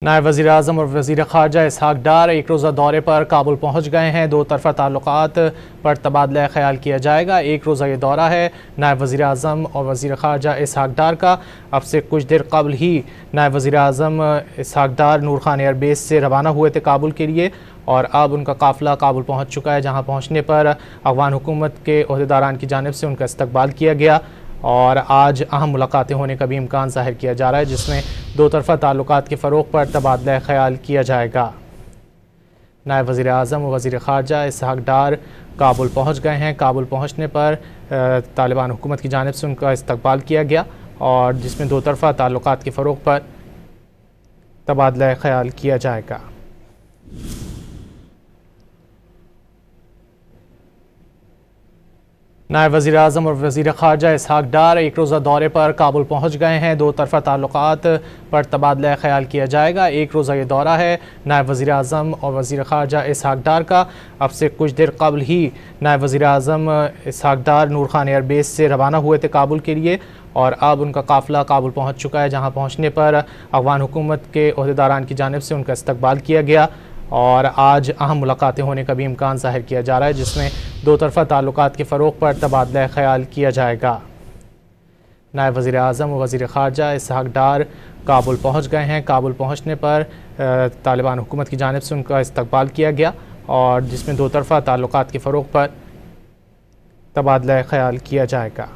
नायब वज़ीर-ए-आज़म और वज़ीर ख़ारजा इसहाक़ डार एक रोज़ा दौरे पर काबुल पहुँच गए हैं। दो तरफ़ा ताल्लुक़ात पर तबादला ख़याल किया जाएगा। एक रोज़ा ये दौरा है नायब वज़ीर-ए-आज़म और वज़ीर ख़ारजा इसहाक़ डार का। अब से कुछ देर कबल ही नायब वज़ीर-ए-आज़म इसहाक़ डार नूर ख़ान एयरबेस से रवाना हुए थे काबुल के लिए और अब उनका काफ़िला काबुल पहुँच चुका है, जहाँ पहुँचने पर अफ़गान हुकूमत के ओहदेदारान की जानिब से उनका इस्तक़बाल किया गया और आज अहम मुलाकातें होने का भी इम्कान ज़ाहिर किया जा रहा है, जिसमें दो तरफ़ा ताल्लुक़ात के फ़रोग़ पर तबादला ख़याल किया जाएगा। नायब वज़ीर-ए-आज़म और वज़ीर ख़ारजा इसहाक़ डार काबुल पहुँच गए हैं। काबुल पहुँचने पर तालिबान हुकूमत की जानिब से उनका इस्तक़बाल किया गया और जिसमें दो तरफ़ा ताल्लुक़ात के फ़रोग़ पर तबादला ख़याल किया जाएगा। नायब वज़ीर-ए-आज़म और वज़ीर ख़ारजा इसहाक़ डार एक रोज़ा दौरे पर काबुल पहुँच गए हैं। दो तरफ़ा ताल्लुक़ात पर तबादला ख़याल किया जाएगा। एक रोज़ा ये दौरा है नायब वज़ीर-ए-आज़म और वज़ीर ख़ारजा इसहाक़ डार का। अब से कुछ देर कबल ही नायब वज़ीर-ए-आज़म इसहाक़ डार नूर ख़ान एयरबेस से रवाना हुए थे काबुल के लिए और अब उनका काफ़िला काबुल पहुँच चुका है, जहाँ पहुँचने पर अफ़गान हुकूमत के ओहदेदारान की जानिब से उनका इस्तक़बाल किया गया और आज अहम मुलाकातें होने का भी इम्कान ज़ाहिर किया जा रहा है, जिसमें दो तरफ़ा ताल्लुक़ात के फ़रोग़ पर तबादला ख़याल किया जाएगा। नायब वज़ीर-ए-आज़म और वज़ीर ख़ारजा इसहाक़ डार काबुल पहुँच गए हैं। काबुल पहुँचने पर तालिबान हुकूमत की जानिब से उनका इस्तक़बाल किया गया और जिसमें दो तरफ़ा ताल्लुक़ात के फ़रोग़ पर तबादला ख़याल किया जाएगा।